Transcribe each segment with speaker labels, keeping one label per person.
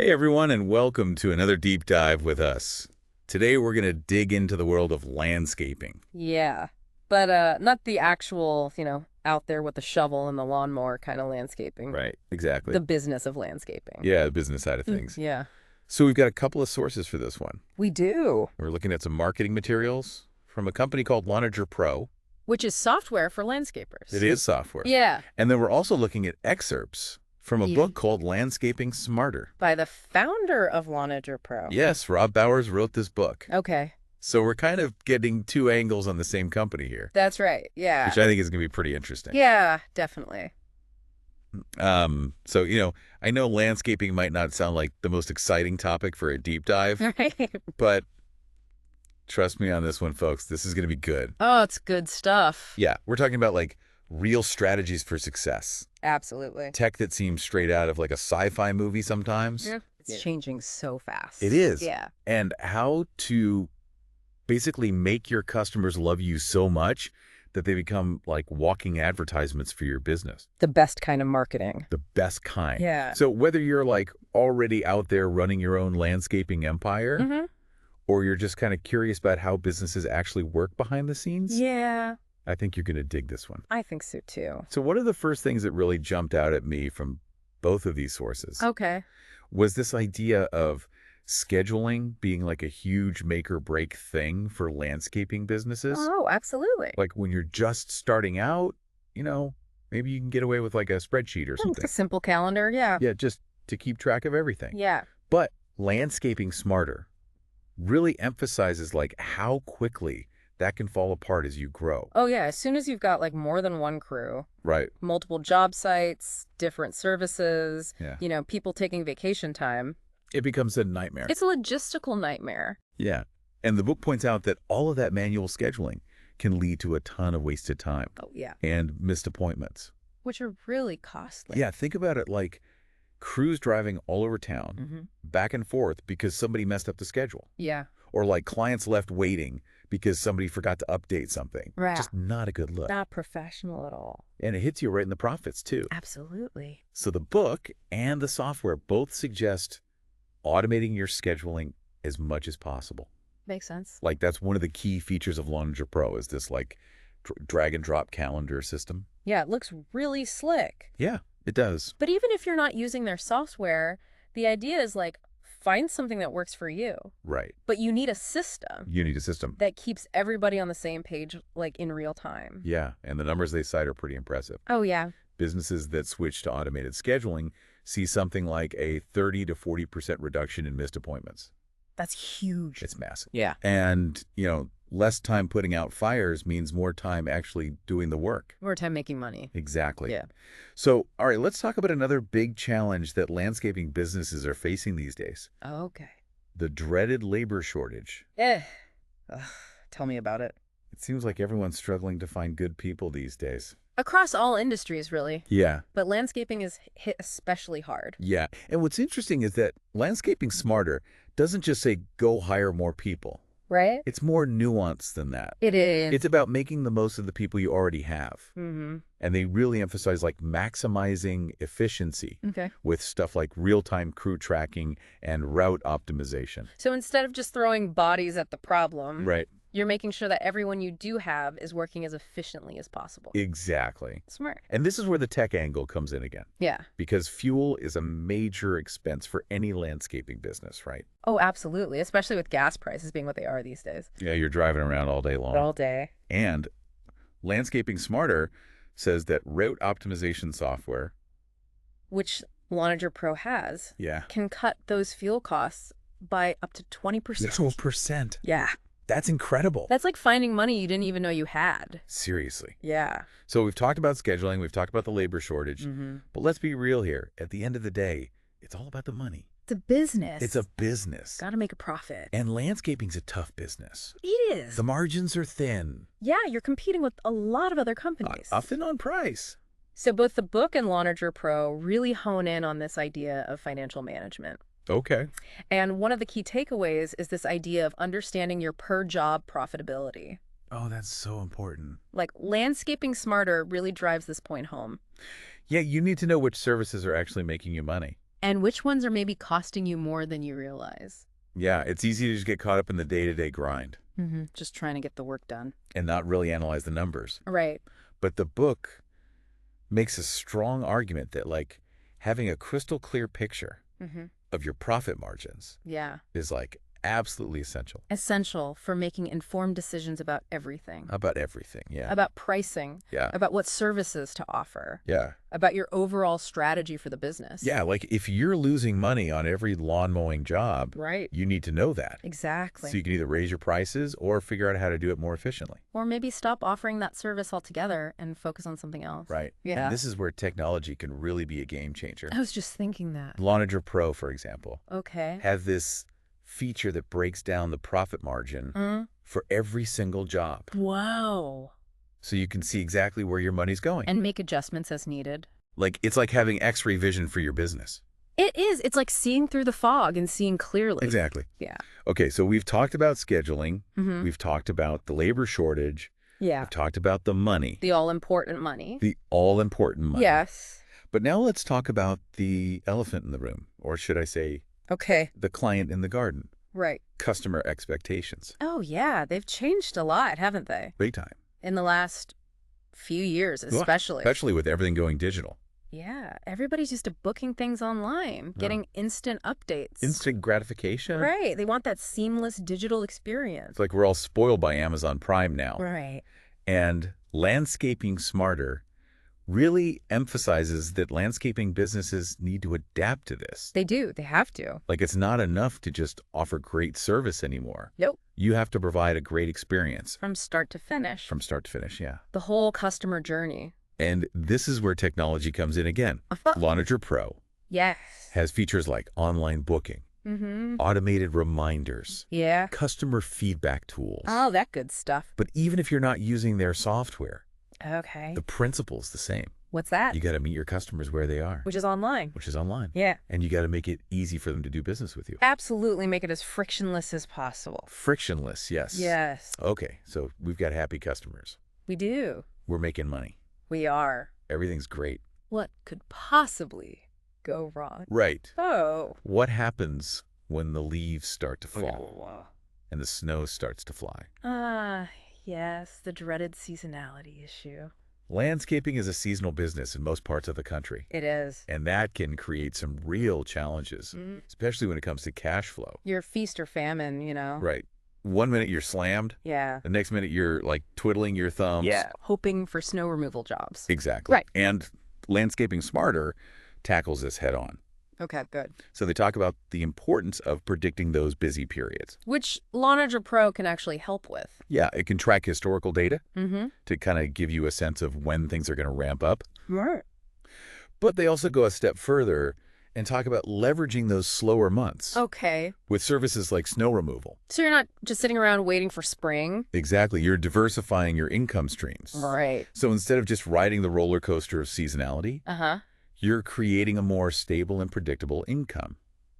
Speaker 1: Hey everyone, and welcome to another deep dive with us. Today we're going to dig into the world of landscaping.
Speaker 2: Yeah, but not the actual, out there with the shovel and the lawnmower kind of landscaping.
Speaker 1: Right, exactly.
Speaker 2: The business of landscaping.
Speaker 1: Yeah, the business side of things.
Speaker 2: Yeah.
Speaker 1: So we've got a couple of sources for this one.
Speaker 2: We do.
Speaker 1: We're looking at some marketing materials from a company called Lawnager Pro.
Speaker 2: Which is software for landscapers.
Speaker 1: It is software.
Speaker 2: Yeah.
Speaker 1: And then we're also looking at excerpts from a book called Landscaping Smarter.
Speaker 2: By the founder of Lawnager Pro.
Speaker 1: Yes, Rob Bowers wrote this book.
Speaker 2: Okay.
Speaker 1: So we're kind of getting two angles on the same company here.
Speaker 2: That's right. Yeah.
Speaker 1: Which I think is going to be pretty interesting.
Speaker 2: Yeah, definitely.
Speaker 1: So, I know landscaping might not sound like the most exciting topic for a deep dive,
Speaker 2: Right.
Speaker 1: but trust me on this one, folks. This is going to be good.
Speaker 2: Oh, it's good stuff.
Speaker 1: Yeah, we're talking about like real strategies for success.
Speaker 2: Absolutely.
Speaker 1: Tech that seems straight out of like a sci-fi movie sometimes.
Speaker 2: Yeah. It's changing so fast.
Speaker 1: It is.
Speaker 2: Yeah.
Speaker 1: And how to basically make your customers love you so much that they become like walking advertisements for your business.
Speaker 2: The best kind of marketing.
Speaker 1: The best kind.
Speaker 2: Yeah.
Speaker 1: So whether you're like already out there running your own landscaping empire, or you're just kind of curious about how businesses actually work behind the scenes,
Speaker 2: Yeah.
Speaker 1: I think you're going to dig this one.
Speaker 2: I think so too.
Speaker 1: So one of the first things that really jumped out at me from both of these sources
Speaker 2: Okay.
Speaker 1: was this idea of scheduling being like a huge make or break thing for landscaping businesses.
Speaker 2: Oh, absolutely.
Speaker 1: Like when you're just starting out, maybe you can get away with like a spreadsheet or
Speaker 2: It's
Speaker 1: something.
Speaker 2: a simple calendar, yeah.
Speaker 1: Yeah, just to keep track of everything.
Speaker 2: Yeah.
Speaker 1: But landscaping smarter really emphasizes like how quickly that can fall apart as you grow.
Speaker 2: Oh, yeah. As soon as you've got like more than one crew,
Speaker 1: Right.
Speaker 2: multiple job sites, different services,
Speaker 1: Yeah.
Speaker 2: People taking vacation time,
Speaker 1: It becomes a nightmare.
Speaker 2: it's a logistical nightmare.
Speaker 1: Yeah. And the book points out that all of that manual scheduling can lead to a ton of wasted time
Speaker 2: Oh, yeah.
Speaker 1: and missed appointments.
Speaker 2: Which are really costly.
Speaker 1: Yeah, think about it like crews driving all over town, back and forth because somebody messed up the schedule.
Speaker 2: Yeah.
Speaker 1: Or like clients left waiting because somebody forgot to update something.
Speaker 2: Right.
Speaker 1: Just not a good look.
Speaker 2: Not professional at all.
Speaker 1: And it hits you right in the profits too.
Speaker 2: Absolutely.
Speaker 1: So the book and the software both suggest automating your scheduling as much as possible.
Speaker 2: Makes sense.
Speaker 1: Like that's one of the key features of Lawnager Pro is this like drag and drop calendar system.
Speaker 2: Yeah, it looks really slick.
Speaker 1: Yeah, it does.
Speaker 2: But even if you're not using their software, the idea is like, find something that works for you.
Speaker 1: Right.
Speaker 2: But you need a system
Speaker 1: You need a system.
Speaker 2: that keeps everybody on the same page, like in real time.
Speaker 1: Yeah, and the numbers they cite are pretty impressive.
Speaker 2: Oh, yeah.
Speaker 1: Businesses that switch to automated scheduling see something like a 30 to 40% reduction in missed appointments.
Speaker 2: That's huge.
Speaker 1: It's massive.
Speaker 2: Yeah.
Speaker 1: And, less time putting out fires means more time actually doing the work.
Speaker 2: More time making money.
Speaker 1: Exactly.
Speaker 2: Yeah.
Speaker 1: So, all right, let's talk about another big challenge that landscaping businesses are facing these days.
Speaker 2: Okay.
Speaker 1: The dreaded labor shortage.
Speaker 2: Ugh, tell me about it.
Speaker 1: It seems like everyone's struggling to find good people these days.
Speaker 2: Across all industries, really.
Speaker 1: Yeah.
Speaker 2: But landscaping is hit especially hard.
Speaker 1: Yeah. And what's interesting is that Landscaping Smarter doesn't just say go hire more people.
Speaker 2: Right?
Speaker 1: It's more nuanced than that.
Speaker 2: It is.
Speaker 1: It's about making the most of the people you already have.
Speaker 2: Mm-hmm.
Speaker 1: And they really emphasize like maximizing efficiency
Speaker 2: Okay.
Speaker 1: with stuff like real-time crew tracking and route optimization.
Speaker 2: So instead of just throwing bodies at the problem,
Speaker 1: Right.
Speaker 2: you're making sure that everyone you do have is working as efficiently as possible.
Speaker 1: Exactly.
Speaker 2: Smart.
Speaker 1: And this is where the tech angle comes in again.
Speaker 2: Yeah.
Speaker 1: Because fuel is a major expense for any landscaping business, right?
Speaker 2: Oh, absolutely. Especially with gas prices being what they are these days.
Speaker 1: Yeah, you're driving around all day long.
Speaker 2: All day.
Speaker 1: And Landscaping Smarter says that route optimization software,
Speaker 2: Which Lawnager Pro has, can cut those fuel costs by up to 20%.
Speaker 1: 12%.
Speaker 2: Yeah.
Speaker 1: That's incredible.
Speaker 2: That's like finding money you didn't even know you had.
Speaker 1: Seriously.
Speaker 2: Yeah.
Speaker 1: So we've talked about scheduling, we've talked about the labor shortage, but let's be real here. At the end of the day, it's all about the money.
Speaker 2: It's a business.
Speaker 1: It's a business.
Speaker 2: Gotta make a profit.
Speaker 1: And landscaping's a tough business.
Speaker 2: It is.
Speaker 1: The margins are thin.
Speaker 2: Yeah, you're competing with a lot of other companies.
Speaker 1: Often on price.
Speaker 2: So both the book and Lawnager Pro really hone in on this idea of financial management.
Speaker 1: Okay.
Speaker 2: And one of the key takeaways is this idea of understanding your per job profitability.
Speaker 1: Oh, that's so important.
Speaker 2: Like Landscaping Smarter really drives this point home.
Speaker 1: Yeah, you need to know which services are actually making you money.
Speaker 2: And which ones are maybe costing you more than you realize.
Speaker 1: Yeah, it's easy to just get caught up in the day-to-day grind.
Speaker 2: Just trying to get the work done.
Speaker 1: And not really analyze the numbers.
Speaker 2: Right.
Speaker 1: But the book makes a strong argument that, like, having a crystal clear picture of your profit margins is, like, absolutely essential.
Speaker 2: Essential for making informed decisions about everything.
Speaker 1: About everything, yeah.
Speaker 2: About pricing.
Speaker 1: Yeah.
Speaker 2: About what services to offer.
Speaker 1: Yeah.
Speaker 2: About your overall strategy for the business.
Speaker 1: Yeah, like if you're losing money on every lawn mowing job, you need to know that.
Speaker 2: Exactly.
Speaker 1: So you can either raise your prices or figure out how to do it more efficiently.
Speaker 2: Or maybe stop offering that service altogether and focus on something else.
Speaker 1: Right.
Speaker 2: Yeah.
Speaker 1: And this is where technology can really be a game changer.
Speaker 2: I was just thinking that.
Speaker 1: Lawnager Pro, for example,
Speaker 2: Okay.
Speaker 1: has this feature that breaks down the profit margin for every single job.
Speaker 2: Wow.
Speaker 1: So you can see exactly where your money's going.
Speaker 2: And make adjustments as needed.
Speaker 1: Like, it's like having X-ray vision for your business.
Speaker 2: It is. It's like seeing through the fog and seeing clearly.
Speaker 1: Exactly.
Speaker 2: Yeah.
Speaker 1: Okay, so we've talked about scheduling. We've talked about the labor shortage.
Speaker 2: Yeah.
Speaker 1: We've talked about the money.
Speaker 2: The all-important money.
Speaker 1: The all-important money.
Speaker 2: Yes.
Speaker 1: But now let's talk about the elephant in the room, or should I say, the client in the garden.
Speaker 2: Right.
Speaker 1: Customer expectations.
Speaker 2: Oh, yeah. They've changed a lot, haven't they?
Speaker 1: Big time.
Speaker 2: In the last few years, especially.
Speaker 1: Especially with everything going digital.
Speaker 2: Yeah. Everybody's used to booking things online, getting instant updates.
Speaker 1: Instant gratification.
Speaker 2: Right. They want that seamless digital experience.
Speaker 1: It's like we're all spoiled by Amazon Prime now.
Speaker 2: Right.
Speaker 1: And landscaping smarter really emphasizes that landscaping businesses need to adapt to this.
Speaker 2: They do. They have to.
Speaker 1: Like, it's not enough to just offer great service anymore.
Speaker 2: Nope.
Speaker 1: You have to provide a great experience.
Speaker 2: From start to finish.
Speaker 1: From start to finish, yeah.
Speaker 2: The whole customer journey.
Speaker 1: And this is where technology comes in again. Lawnager Pro has features like online booking, automated reminders, customer feedback tools.
Speaker 2: Oh, that good stuff.
Speaker 1: But even if you're not using their software,
Speaker 2: the
Speaker 1: principle's the same.
Speaker 2: What's that?
Speaker 1: You got to meet your customers where they are.
Speaker 2: Which is online. Yeah.
Speaker 1: And you got to make it easy for them to do business with you.
Speaker 2: Absolutely. Make it as frictionless as possible.
Speaker 1: Frictionless, yes.
Speaker 2: Yes.
Speaker 1: Okay, so we've got happy customers.
Speaker 2: We do.
Speaker 1: We're making money.
Speaker 2: We are.
Speaker 1: Everything's great.
Speaker 2: What could possibly go wrong?
Speaker 1: Right.
Speaker 2: Oh.
Speaker 1: What happens when the leaves start to fall and the snow starts to fly?
Speaker 2: Yes, the dreaded seasonality issue.
Speaker 1: Landscaping is a seasonal business in most parts of the country.
Speaker 2: It is.
Speaker 1: And that can create some real challenges, especially when it comes to cash flow.
Speaker 2: You're feast or famine, you know.
Speaker 1: Right. 1 minute you're slammed.
Speaker 2: Yeah.
Speaker 1: The next minute you're like twiddling your thumbs.
Speaker 2: Yeah. Hoping for snow removal jobs.
Speaker 1: Exactly.
Speaker 2: Right.
Speaker 1: And Landscaping Smarter tackles this head on.
Speaker 2: Okay, good.
Speaker 1: So they talk about the importance of predicting those busy periods.
Speaker 2: Which Lawnager Pro can actually help with.
Speaker 1: Yeah, it can track historical data to kind of give you a sense of when things are going to ramp up.
Speaker 2: Right.
Speaker 1: But they also go a step further and talk about leveraging those slower months.
Speaker 2: Okay.
Speaker 1: With services like snow removal.
Speaker 2: So you're not just sitting around waiting for spring?
Speaker 1: Exactly. You're diversifying your income streams.
Speaker 2: Right.
Speaker 1: So instead of just riding the roller coaster of seasonality, you're creating a more stable and predictable income.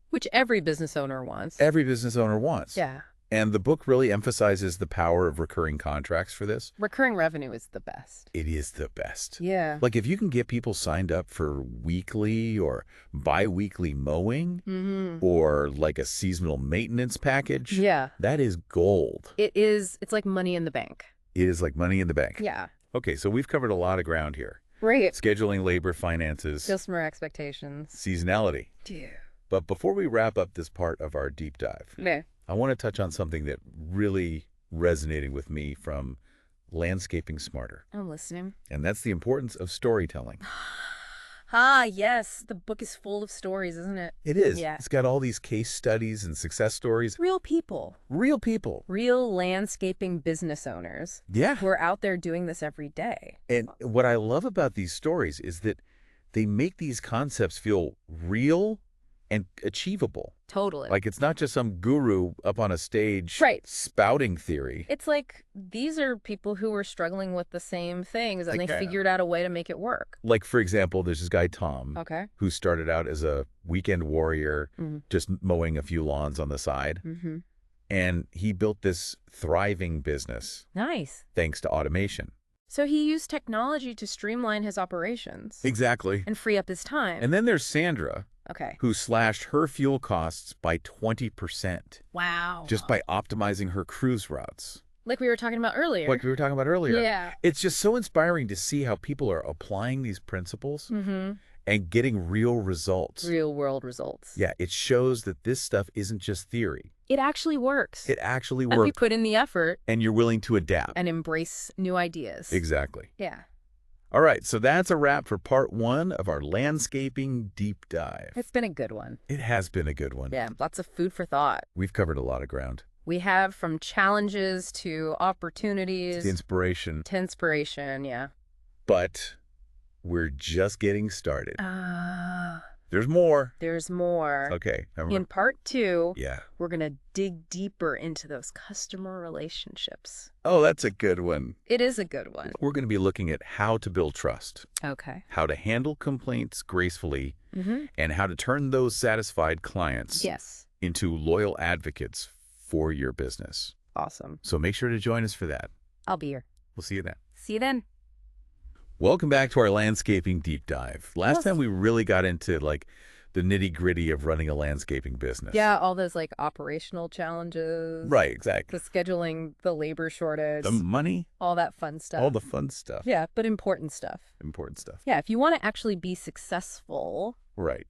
Speaker 2: Which every business owner wants.
Speaker 1: Every business owner wants.
Speaker 2: Yeah.
Speaker 1: And the book really emphasizes the power of recurring contracts for this.
Speaker 2: Recurring revenue is the best.
Speaker 1: It is the best.
Speaker 2: Yeah.
Speaker 1: Like if you can get people signed up for weekly or bi-weekly mowing or like a seasonal maintenance package, that is gold.
Speaker 2: It is. It's like money in the bank.
Speaker 1: It is like money in the bank.
Speaker 2: Yeah.
Speaker 1: Okay, so we've covered a lot of ground here.
Speaker 2: Right.
Speaker 1: Scheduling, labor, finances.
Speaker 2: Customer expectations.
Speaker 1: Seasonality.
Speaker 2: Yeah.
Speaker 1: But before we wrap up this part of our deep dive, I want to touch on something that really resonated with me from Landscaping Smarter.
Speaker 2: I'm listening.
Speaker 1: And that's the importance of storytelling.
Speaker 2: Yes. The book is full of stories, isn't it?
Speaker 1: It is.
Speaker 2: Yeah.
Speaker 1: It's got all these case studies and success stories.
Speaker 2: Real people.
Speaker 1: Real people.
Speaker 2: Real landscaping business owners.
Speaker 1: Yeah.
Speaker 2: Who are out there doing this every day.
Speaker 1: And what I love about these stories is that they make these concepts feel real and achievable.
Speaker 2: Totally.
Speaker 1: Like it's not just some guru up on a stage spouting theory.
Speaker 2: It's like these are people who were struggling with the same things and they figured out a way to make it work.
Speaker 1: Like, for example, there's this guy, Tom, who started out as a weekend warrior, just mowing a few lawns on the side. And he built this thriving business.
Speaker 2: Nice.
Speaker 1: Thanks to automation.
Speaker 2: So he used technology to streamline his operations.
Speaker 1: Exactly.
Speaker 2: And free up his time.
Speaker 1: And then there's Sandra,
Speaker 2: Okay.
Speaker 1: who slashed her fuel costs by 20%.
Speaker 2: Wow.
Speaker 1: Just by optimizing her cruise routes.
Speaker 2: Like we were talking about earlier.
Speaker 1: Yeah. It's just so inspiring to see how people are applying these principles and getting real results.
Speaker 2: Real world results.
Speaker 1: Yeah, it shows that this stuff isn't just theory.
Speaker 2: It actually works.
Speaker 1: It actually works.
Speaker 2: And we put in the effort.
Speaker 1: And you're willing to adapt.
Speaker 2: And embrace new ideas.
Speaker 1: Exactly.
Speaker 2: Yeah.
Speaker 1: All right, so that's a wrap for part 1 of our landscaping deep dive.
Speaker 2: It's been a good one.
Speaker 1: It has been a good one.
Speaker 2: Yeah, lots of food for thought.
Speaker 1: We've covered a lot of ground.
Speaker 2: We have from challenges to opportunities.
Speaker 1: To inspiration.
Speaker 2: To inspiration, yeah.
Speaker 1: But we're just getting started. There's more.
Speaker 2: There's more.
Speaker 1: Okay.
Speaker 2: In part 2,
Speaker 1: yeah,
Speaker 2: we're going to dig deeper into those customer relationships.
Speaker 1: Oh, that's a good one.
Speaker 2: It is a good one.
Speaker 1: We're going to be looking at how to build trust.
Speaker 2: Okay.
Speaker 1: How to handle complaints gracefully, and how to turn those satisfied clients into loyal advocates for your business.
Speaker 2: Awesome.
Speaker 1: So make sure to join us for that.
Speaker 2: I'll be here.
Speaker 1: We'll see you then.
Speaker 2: See you then.
Speaker 1: Welcome back to our landscaping deep dive. Last time we really got into like the nitty-gritty of running a landscaping business.
Speaker 2: Yeah, all those like operational challenges.
Speaker 1: Right, exactly.
Speaker 2: The scheduling, the labor shortage.
Speaker 1: The money.
Speaker 2: All that fun stuff.
Speaker 1: All the fun stuff.
Speaker 2: Yeah, but important stuff.
Speaker 1: Important stuff.
Speaker 2: Yeah, if you want to actually be successful.
Speaker 1: Right.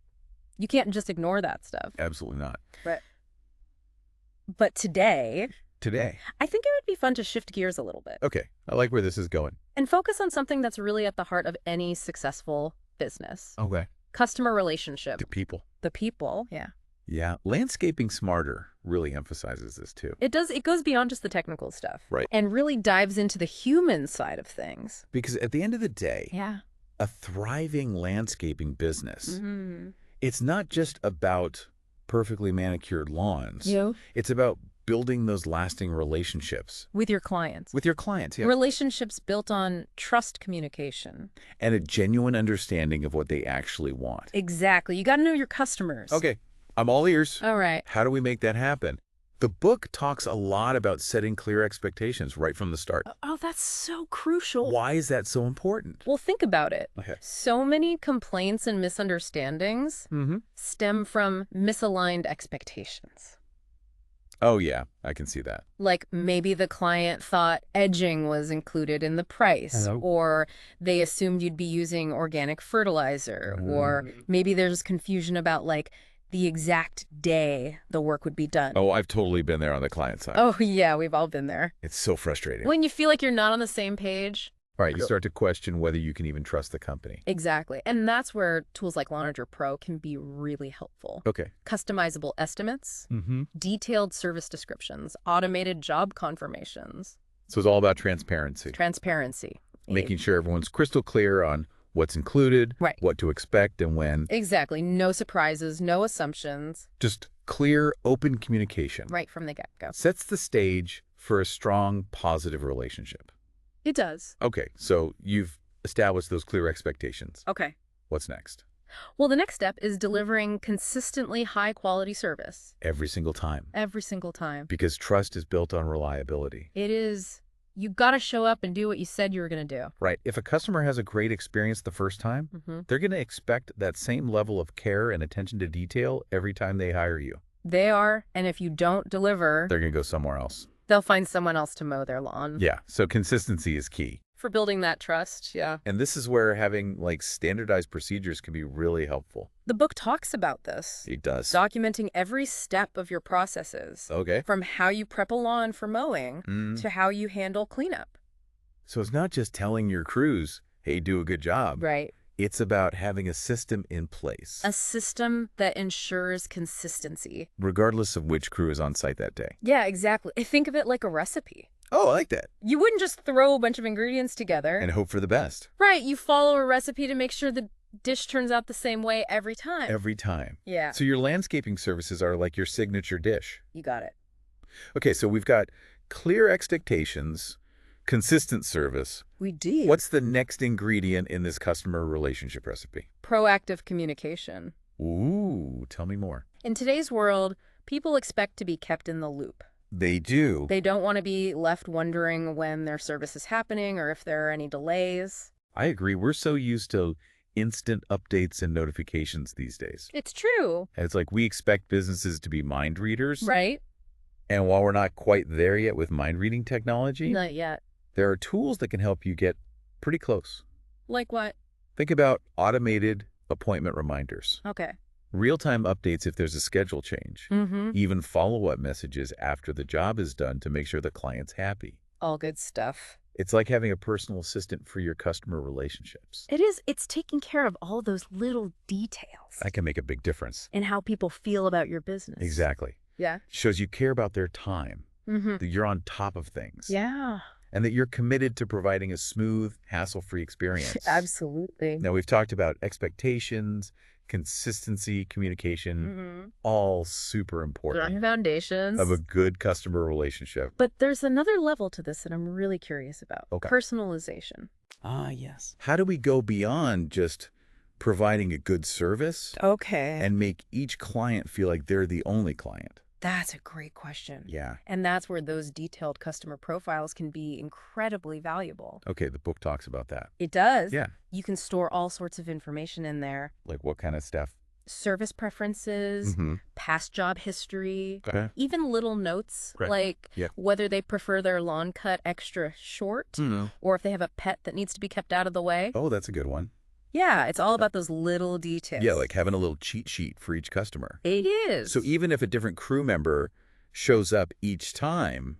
Speaker 2: You can't just ignore that stuff.
Speaker 1: Absolutely not.
Speaker 2: Right. But today, I think it would be fun to shift gears a little bit.
Speaker 1: Okay. I like where this is going.
Speaker 2: And focus on something that's really at the heart of any successful business.
Speaker 1: Okay.
Speaker 2: Customer relationship.
Speaker 1: The people.
Speaker 2: The people, yeah.
Speaker 1: Yeah. Landscaping Smarter really emphasizes this too.
Speaker 2: It does. It goes beyond just the technical stuff.
Speaker 1: Right.
Speaker 2: And really dives into the human side of things.
Speaker 1: Because at the end of the day, a thriving landscaping business, it's not just about perfectly manicured lawns. It's about building those lasting relationships.
Speaker 2: With your clients.
Speaker 1: With your clients, yeah.
Speaker 2: Relationships built on trust communication.
Speaker 1: And a genuine understanding of what they actually want.
Speaker 2: Exactly. You got to know your customers.
Speaker 1: Okay. I'm all ears.
Speaker 2: All right.
Speaker 1: How do we make that happen? The book talks a lot about setting clear expectations right from the start.
Speaker 2: Oh, that's so crucial.
Speaker 1: Why is that so important?
Speaker 2: Well, think about it.
Speaker 1: Okay.
Speaker 2: So many complaints and misunderstandings stem from misaligned expectations.
Speaker 1: Oh, yeah, I can see that.
Speaker 2: Like maybe the client thought edging was included in the price, or they assumed you'd be using organic fertilizer, or maybe there's confusion about like the exact day the work would be done.
Speaker 1: Oh, I've totally been there on the client side.
Speaker 2: Oh, yeah, we've all been there.
Speaker 1: It's so frustrating.
Speaker 2: When you feel like you're not on the same page.
Speaker 1: All right, you start to question whether you can even trust the company.
Speaker 2: Exactly. And that's where tools like Lawnager Pro can be really helpful.
Speaker 1: Okay.
Speaker 2: Customizable estimates, detailed service descriptions, automated job confirmations.
Speaker 1: So it's all about transparency.
Speaker 2: Transparency.
Speaker 1: Making sure everyone's crystal clear on what's included, what to expect and when.
Speaker 2: Exactly. No surprises, no assumptions.
Speaker 1: Just clear, open communication.
Speaker 2: Right from the get-go.
Speaker 1: Sets the stage for a strong, positive relationship.
Speaker 2: It does.
Speaker 1: Okay, so you've established those clear expectations.
Speaker 2: Okay.
Speaker 1: What's next?
Speaker 2: Well, the next step is delivering consistently high-quality service.
Speaker 1: Every single time.
Speaker 2: Every single time.
Speaker 1: Because trust is built on reliability.
Speaker 2: It is. You got to show up and do what you said you were going to do.
Speaker 1: Right. If a customer has a great experience the first time, they're going to expect that same level of care and attention to detail every time they hire you.
Speaker 2: They are. And if you don't deliver,
Speaker 1: they're going to go somewhere else.
Speaker 2: They'll find someone else to mow their lawn.
Speaker 1: Yeah. So consistency is key.
Speaker 2: For building that trust, yeah.
Speaker 1: And this is where having like standardized procedures can be really helpful.
Speaker 2: The book talks about this.
Speaker 1: It does.
Speaker 2: Documenting every step of your processes.
Speaker 1: Okay.
Speaker 2: From how you prep a lawn for mowing to how you handle cleanup.
Speaker 1: So it's not just telling your crews, hey, do a good job.
Speaker 2: Right.
Speaker 1: It's about having a system in place.
Speaker 2: A system that ensures consistency.
Speaker 1: Regardless of which crew is on site that day.
Speaker 2: Yeah, exactly. Think of it like a recipe.
Speaker 1: Oh, I like that.
Speaker 2: You wouldn't just throw a bunch of ingredients together.
Speaker 1: And hope for the best.
Speaker 2: Right. You follow a recipe to make sure the dish turns out the same way every time.
Speaker 1: Every time.
Speaker 2: Yeah.
Speaker 1: So your landscaping services are like your signature dish.
Speaker 2: You got it.
Speaker 1: Okay, so we've got clear expectations, consistent service.
Speaker 2: We do.
Speaker 1: What's the next ingredient in this customer relationship recipe?
Speaker 2: Proactive communication.
Speaker 1: Ooh, tell me more.
Speaker 2: In today's world, people expect to be kept in the loop.
Speaker 1: They do.
Speaker 2: They don't want to be left wondering when their service is happening or if there are any delays.
Speaker 1: I agree. We're so used to instant updates and notifications these days.
Speaker 2: It's true.
Speaker 1: And it's like we expect businesses to be mind readers.
Speaker 2: Right.
Speaker 1: And while we're not quite there yet with mind reading technology,
Speaker 2: Not yet.
Speaker 1: there are tools that can help you get pretty close.
Speaker 2: Like what?
Speaker 1: Think about automated appointment reminders.
Speaker 2: Okay.
Speaker 1: Real-time updates if there's a schedule change. Even follow-up messages after the job is done to make sure the client's happy.
Speaker 2: All good stuff.
Speaker 1: It's like having a personal assistant for your customer relationships.
Speaker 2: It is. It's taking care of all those little details.
Speaker 1: That can make a big difference.
Speaker 2: In how people feel about your business.
Speaker 1: Exactly.
Speaker 2: Yeah.
Speaker 1: Shows you care about their time, that you're on top of things.
Speaker 2: Yeah.
Speaker 1: And that you're committed to providing a smooth, hassle-free experience.
Speaker 2: Absolutely.
Speaker 1: Now, we've talked about expectations, consistency, communication, all super important.
Speaker 2: Foundations.
Speaker 1: Of a good customer relationship.
Speaker 2: But there's another level to this that I'm really curious about.
Speaker 1: Okay.
Speaker 2: Personalization.
Speaker 3: Ah, yes.
Speaker 1: How do we go beyond just providing a good service and make each client feel like they're the only client?
Speaker 2: That's a great question.
Speaker 1: Yeah.
Speaker 2: And that's where those detailed customer profiles can be incredibly valuable.
Speaker 1: Okay, the book talks about that.
Speaker 2: It does.
Speaker 1: Yeah.
Speaker 2: You can store all sorts of information in there.
Speaker 1: Like what kind of stuff?
Speaker 2: Service preferences, past job history,
Speaker 1: Okay.
Speaker 2: even little notes
Speaker 1: Right.
Speaker 2: like
Speaker 1: Yeah.
Speaker 2: whether they prefer their lawn cut extra short or if they have a pet that needs to be kept out of the way.
Speaker 1: Oh, that's a good one.
Speaker 2: Yeah, it's all about those little details.
Speaker 1: Yeah, like having a little cheat sheet for each customer.
Speaker 2: It is.
Speaker 1: So even if a different crew member shows up each time,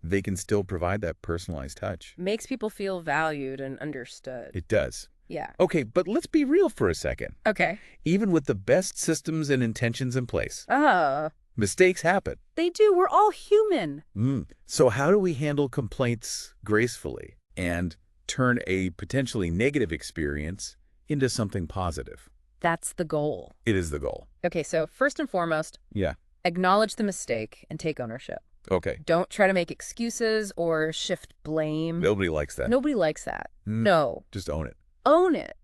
Speaker 1: they can still provide that personalized touch.
Speaker 2: Makes people feel valued and understood.
Speaker 1: It does.
Speaker 2: Yeah.
Speaker 1: Okay, but let's be real for a second.
Speaker 2: Okay.
Speaker 1: Even with the best systems and intentions in place,
Speaker 2: Oh.
Speaker 1: mistakes happen.
Speaker 2: They do. We're all human.
Speaker 1: So how do we handle complaints gracefully and turn a potentially negative experience into something positive?
Speaker 2: That's the goal.
Speaker 1: It is the goal.
Speaker 2: Okay, so first and foremost,
Speaker 1: Yeah.
Speaker 2: acknowledge the mistake and take ownership.
Speaker 1: Okay.
Speaker 2: Don't try to make excuses or shift blame.
Speaker 1: Nobody likes that.
Speaker 2: Nobody likes that. No.
Speaker 1: Just own it.
Speaker 2: Own it.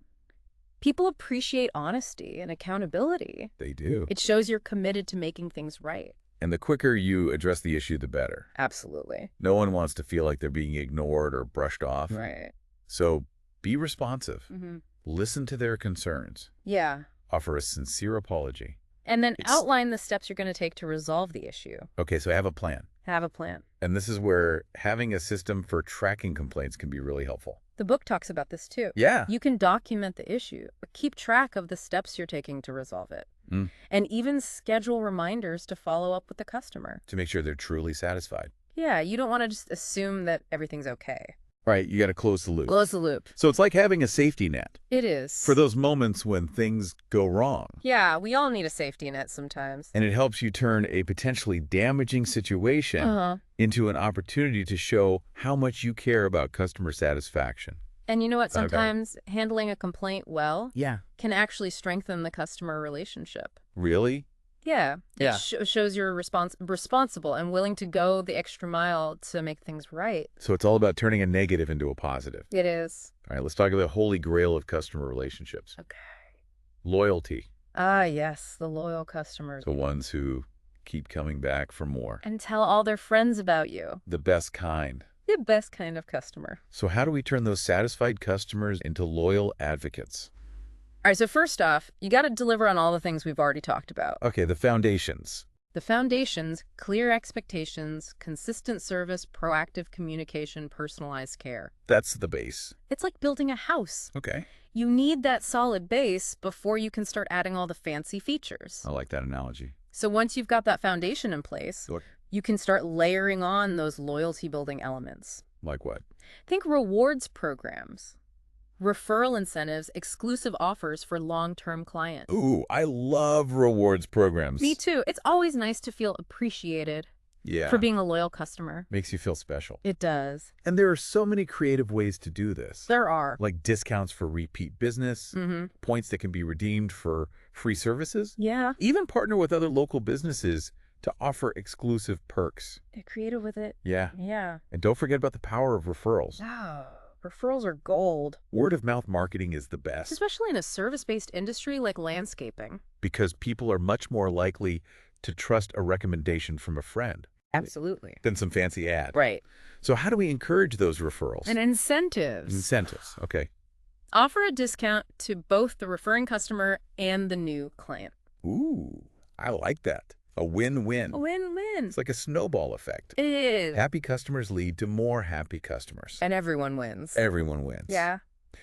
Speaker 2: People appreciate honesty and accountability.
Speaker 1: They do.
Speaker 2: It shows you're committed to making things right.
Speaker 1: And the quicker you address the issue, the better.
Speaker 2: Absolutely.
Speaker 1: No one wants to feel like they're being ignored or brushed off.
Speaker 2: Right.
Speaker 1: So be responsive. Listen to their concerns.
Speaker 2: Yeah.
Speaker 1: Offer a sincere apology.
Speaker 2: And then outline the steps you're going to take to resolve the issue.
Speaker 1: Okay, so have a plan.
Speaker 2: Have a plan.
Speaker 1: And this is where having a system for tracking complaints can be really helpful.
Speaker 2: The book talks about this too.
Speaker 1: Yeah.
Speaker 2: You can document the issue, or keep track of the steps you're taking to resolve it. And even schedule reminders to follow up with the customer.
Speaker 1: To make sure they're truly satisfied.
Speaker 2: Yeah, you don't want to just assume that everything's okay.
Speaker 1: Right, you got to close the loop.
Speaker 2: Close the loop.
Speaker 1: So it's like having a safety net.
Speaker 2: It is.
Speaker 1: For those moments when things go wrong.
Speaker 2: Yeah, we all need a safety net sometimes.
Speaker 1: And it helps you turn a potentially damaging situation into an opportunity to show how much you care about customer satisfaction.
Speaker 2: And you know what? Sometimes handling a complaint well
Speaker 1: Yeah.
Speaker 2: can actually strengthen the customer relationship.
Speaker 1: Really?
Speaker 2: Yeah.
Speaker 3: Yeah.
Speaker 2: It shows you're responsible and willing to go the extra mile to make things right.
Speaker 1: So it's all about turning a negative into a positive.
Speaker 2: It is.
Speaker 1: All right, let's talk about the holy grail of customer relationships.
Speaker 2: Okay.
Speaker 1: Loyalty.
Speaker 2: Ah, yes, the loyal customers.
Speaker 1: The ones who keep coming back for more.
Speaker 2: And tell all their friends about you.
Speaker 1: The best kind.
Speaker 2: The best kind of customer.
Speaker 1: So how do we turn those satisfied customers into loyal advocates?
Speaker 2: All right, so first off, you got to deliver on all the things we've already talked about.
Speaker 1: Okay, the foundations.
Speaker 2: The foundations, clear expectations, consistent service, proactive communication, personalized care.
Speaker 1: That's the base.
Speaker 2: It's like building a house.
Speaker 1: Okay.
Speaker 2: You need that solid base before you can start adding all the fancy features.
Speaker 1: I like that analogy.
Speaker 2: So once you've got that foundation in place, you can start layering on those loyalty-building elements.
Speaker 1: Like what?
Speaker 2: Think rewards programs, referral incentives, exclusive offers for long-term clients.
Speaker 1: Ooh, I love rewards programs.
Speaker 2: Me too. It's always nice to feel appreciated for being a loyal customer.
Speaker 1: Makes you feel special.
Speaker 2: It does.
Speaker 1: And there are so many creative ways to do this.
Speaker 2: There are.
Speaker 1: Like discounts for repeat business, points that can be redeemed for free services.
Speaker 2: Yeah.
Speaker 1: Even partner with other local businesses to offer exclusive perks.
Speaker 2: Get creative with it.
Speaker 1: Yeah.
Speaker 2: Yeah.
Speaker 1: And don't forget about the power of referrals.
Speaker 2: Oh, referrals are gold.
Speaker 1: Word of mouth marketing is the best.
Speaker 2: Especially in a service-based industry like landscaping.
Speaker 1: Because people are much more likely to trust a recommendation from a friend.
Speaker 2: Absolutely.
Speaker 1: Than some fancy ad.
Speaker 2: Right.
Speaker 1: So how do we encourage those referrals?
Speaker 2: And incentives.
Speaker 1: Incentives, okay.
Speaker 2: Offer a discount to both the referring customer and the new client.
Speaker 1: Ooh, I like that. A win-win.
Speaker 2: A win-win.
Speaker 1: It's like a snowball effect.
Speaker 2: It is.
Speaker 1: Happy customers lead to more happy customers.
Speaker 2: And everyone wins.
Speaker 1: Everyone wins.
Speaker 2: Yeah.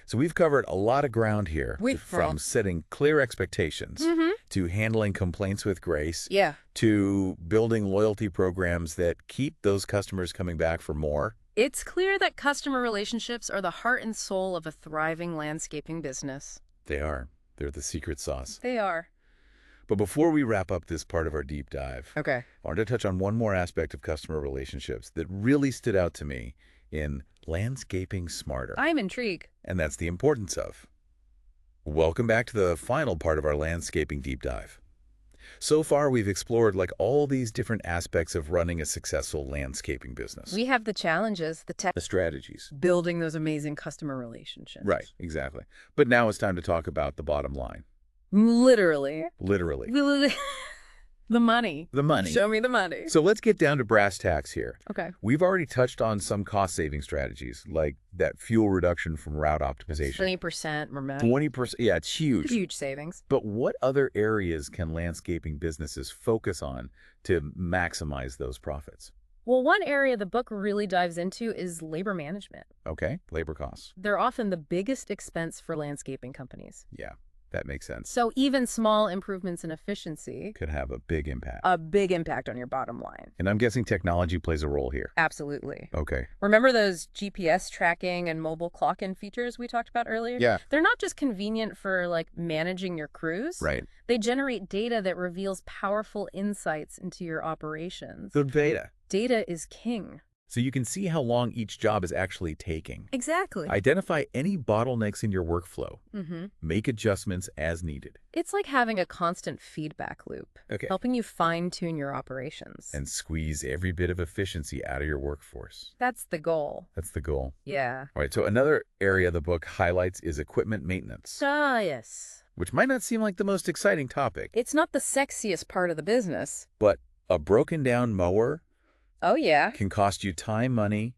Speaker 1: So we've covered a lot of ground here, from setting clear expectations to handling complaints with grace, to building loyalty programs that keep those customers coming back for more.
Speaker 2: It's clear that customer relationships are the heart and soul of a thriving landscaping business.
Speaker 1: They are. They're the secret sauce.
Speaker 2: They are.
Speaker 1: But before we wrap up this part of our deep dive,
Speaker 2: I
Speaker 1: wanted to touch on one more aspect of customer relationships that really stood out to me in landscaping smarter.
Speaker 2: I'm intrigued.
Speaker 1: And that's the importance of. Welcome back to the final part of our landscaping deep dive. So far, we've explored all these different aspects of running a successful landscaping business.
Speaker 2: We have the challenges, the
Speaker 1: strategies.
Speaker 2: Building those amazing customer relationships.
Speaker 1: Right, exactly. But now it's time to talk about the bottom line.
Speaker 2: Literally. The money.
Speaker 1: The money.
Speaker 2: Show me the money.
Speaker 1: So let's get down to brass tacks here.
Speaker 2: Okay.
Speaker 1: We've already touched on some cost-saving strategies, like that fuel reduction from route optimization.
Speaker 2: 20%, remember?
Speaker 1: 20%, yeah, it's huge.
Speaker 2: Huge savings.
Speaker 1: But what other areas can landscaping businesses focus on to maximize those profits?
Speaker 2: Well, one area the book really dives into is labor management.
Speaker 1: Okay, labor costs.
Speaker 2: They're often the biggest expense for landscaping companies.
Speaker 1: Yeah. That makes sense.
Speaker 2: So even small improvements in efficiency
Speaker 1: could have a big impact.
Speaker 2: A big impact on your bottom line.
Speaker 1: And I'm guessing technology plays a role here.
Speaker 2: Absolutely.
Speaker 1: Okay.
Speaker 2: Remember those GPS tracking and mobile clock-in features we talked about earlier?
Speaker 1: Yeah.
Speaker 2: They're not just convenient for managing your crews.
Speaker 1: Right.
Speaker 2: They generate data that reveals powerful insights into your operations.
Speaker 1: The data.
Speaker 2: Data is king.
Speaker 1: So you can see how long each job is actually taking.
Speaker 2: Exactly.
Speaker 1: Identify any bottlenecks in your workflow. Make adjustments as needed.
Speaker 2: It's like having a constant feedback loop, helping you fine-tune your operations.
Speaker 1: And squeeze every bit of efficiency out of your workforce.
Speaker 2: That's the goal.
Speaker 1: That's the goal.
Speaker 2: Yeah.
Speaker 1: All right, so another area the book highlights is equipment maintenance.
Speaker 2: Yes.
Speaker 1: Which might not seem like the most exciting topic.
Speaker 2: It's not the sexiest part of the business.
Speaker 1: But a broken-down mower can cost you time, money,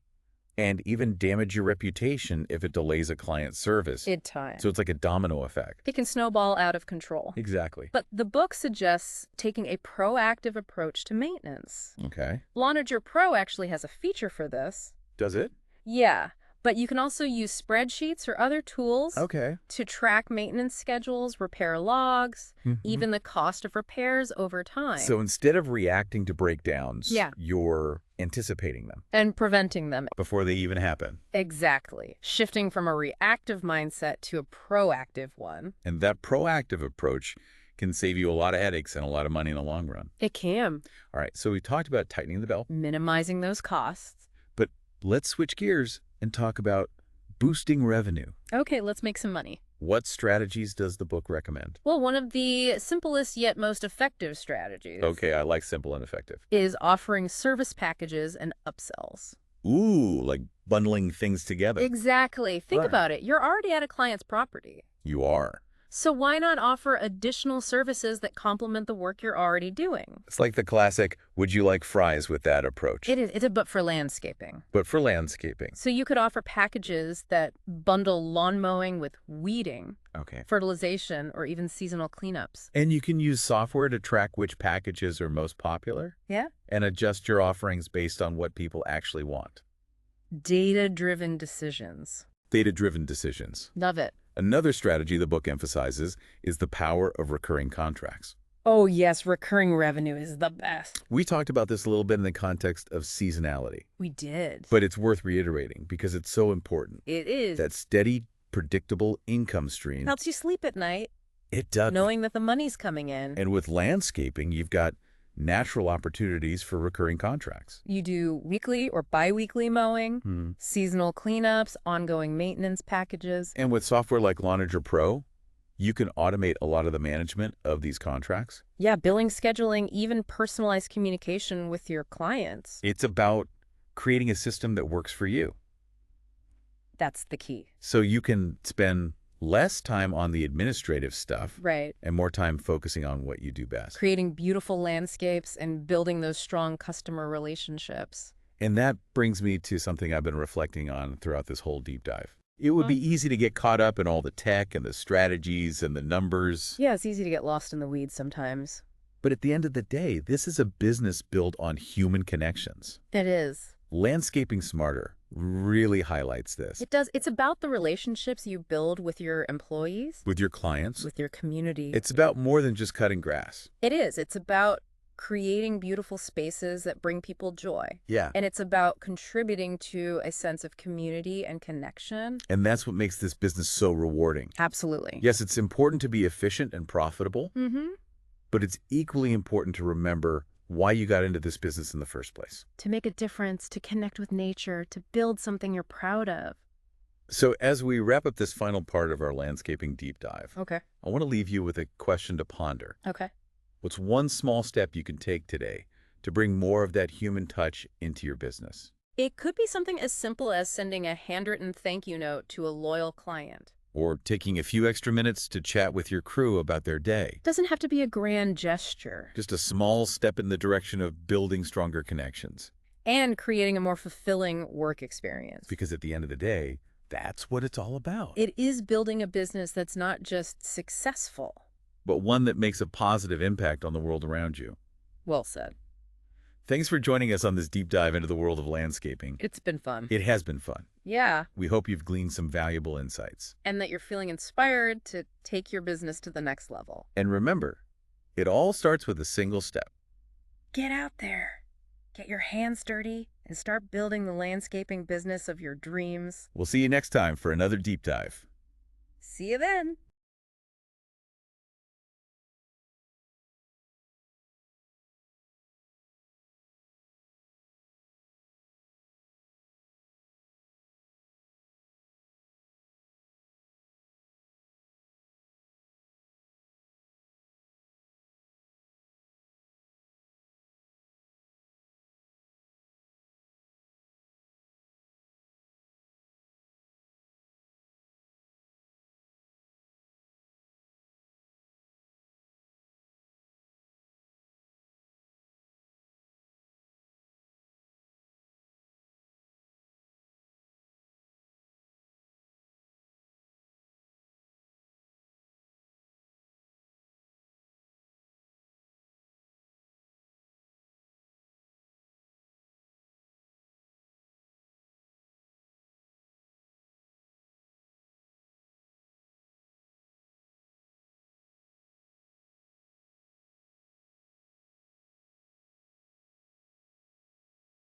Speaker 1: and even damage your reputation if it delays a client's service. So it's like a domino effect.
Speaker 2: It can snowball out of control.
Speaker 1: Exactly.
Speaker 2: But the book suggests taking a proactive approach to maintenance.
Speaker 1: Okay.
Speaker 2: Lawnager Pro actually has a feature for this.
Speaker 1: Does it?
Speaker 2: Yeah. But you can also use spreadsheets or other tools to track maintenance schedules, repair logs, even the cost of repairs over time.
Speaker 1: So instead of reacting to breakdowns, you're anticipating them.
Speaker 2: And preventing them.
Speaker 1: Before they even happen.
Speaker 2: Exactly. Shifting from a reactive mindset to a proactive one.
Speaker 1: And that proactive approach can save you a lot of headaches and a lot of money in the long run.
Speaker 2: It can.
Speaker 1: All right, so we talked about tightening the belt.
Speaker 2: Minimizing those costs.
Speaker 1: But let's switch gears and talk about boosting revenue.
Speaker 2: Okay, let's make some money.
Speaker 1: What strategies does the book recommend?
Speaker 2: Well, one of the simplest yet most effective strategies.
Speaker 1: Okay, I like simple and effective.
Speaker 2: Is offering service packages and upsells.
Speaker 1: Ooh, like bundling things together.
Speaker 2: Exactly. Think about it. You're already at a client's property.
Speaker 1: You are.
Speaker 2: So why not offer additional services that complement the work you're already doing?
Speaker 1: It's like the classic, would you like fries with that approach?
Speaker 2: It is. It's a but for landscaping.
Speaker 1: But for landscaping.
Speaker 2: So you could offer packages that bundle lawn mowing with weeding, fertilization, or even seasonal cleanups.
Speaker 1: And you can use software to track which packages are most popular.
Speaker 2: Yeah.
Speaker 1: And adjust your offerings based on what people actually want.
Speaker 2: Data-driven decisions.
Speaker 1: Data-driven decisions.
Speaker 2: Love it.
Speaker 1: Another strategy the book emphasizes is the power of recurring contracts.
Speaker 2: Oh, yes, recurring revenue is the best.
Speaker 1: We talked about this a little bit in the context of seasonality.
Speaker 2: We did.
Speaker 1: But it's worth reiterating because it's so important.
Speaker 2: It is.
Speaker 1: That steady, predictable income stream.
Speaker 2: Helps you sleep at night.
Speaker 1: It does.
Speaker 2: Knowing that the money's coming in.
Speaker 1: And with landscaping, you've got natural opportunities for recurring contracts.
Speaker 2: You do weekly or bi-weekly mowing, seasonal cleanups, ongoing maintenance packages.
Speaker 1: And with software like Lawnager Pro, you can automate a lot of the management of these contracts.
Speaker 2: Yeah, billing, scheduling, even personalized communication with your clients.
Speaker 1: It's about creating a system that works for you.
Speaker 2: That's the key.
Speaker 1: So you can spend less time on the administrative stuff.
Speaker 2: Right.
Speaker 1: And more time focusing on what you do best.
Speaker 2: Creating beautiful landscapes and building those strong customer relationships.
Speaker 1: And that brings me to something I've been reflecting on throughout this whole deep dive. It would be easy to get caught up in all the tech and the strategies and the numbers.
Speaker 2: Yeah, it's easy to get lost in the weeds sometimes.
Speaker 1: But at the end of the day, this is a business built on human connections.
Speaker 2: It is.
Speaker 1: Landscaping Smarter really highlights this.
Speaker 2: It does. It's about the relationships you build with your employees.
Speaker 1: With your clients.
Speaker 2: With your community.
Speaker 1: It's about more than just cutting grass.
Speaker 2: It is. It's about creating beautiful spaces that bring people joy.
Speaker 1: Yeah.
Speaker 2: And it's about contributing to a sense of community and connection.
Speaker 1: And that's what makes this business so rewarding.
Speaker 2: Absolutely.
Speaker 1: Yes, it's important to be efficient and profitable, but it's equally important to remember why you got into this business in the first place.
Speaker 2: To make a difference, to connect with nature, to build something you're proud of.
Speaker 1: So as we wrap up this final part of our landscaping deep dive, I want to leave you with a question to ponder. What's one small step you can take today to bring more of that human touch into your business?
Speaker 2: It could be something as simple as sending a handwritten thank you note to a loyal client.
Speaker 1: Or taking a few extra minutes to chat with your crew about their day.
Speaker 2: Doesn't have to be a grand gesture.
Speaker 1: Just a small step in the direction of building stronger connections.
Speaker 2: And creating a more fulfilling work experience.
Speaker 1: Because at the end of the day, that's what it's all about.
Speaker 2: It is building a business that's not just successful,
Speaker 1: but one that makes a positive impact on the world around you.
Speaker 2: Well said.
Speaker 1: Thanks for joining us on this deep dive into the world of landscaping.
Speaker 2: It's been fun.
Speaker 1: It has been fun.
Speaker 2: Yeah.
Speaker 1: We hope you've gleaned some valuable insights.
Speaker 2: And that you're feeling inspired to take your business to the next level.
Speaker 1: And remember, it all starts with a single step.
Speaker 2: Get out there. Get your hands dirty and start building the landscaping business of your dreams.
Speaker 1: We'll see you next time for another deep dive.
Speaker 2: See you then.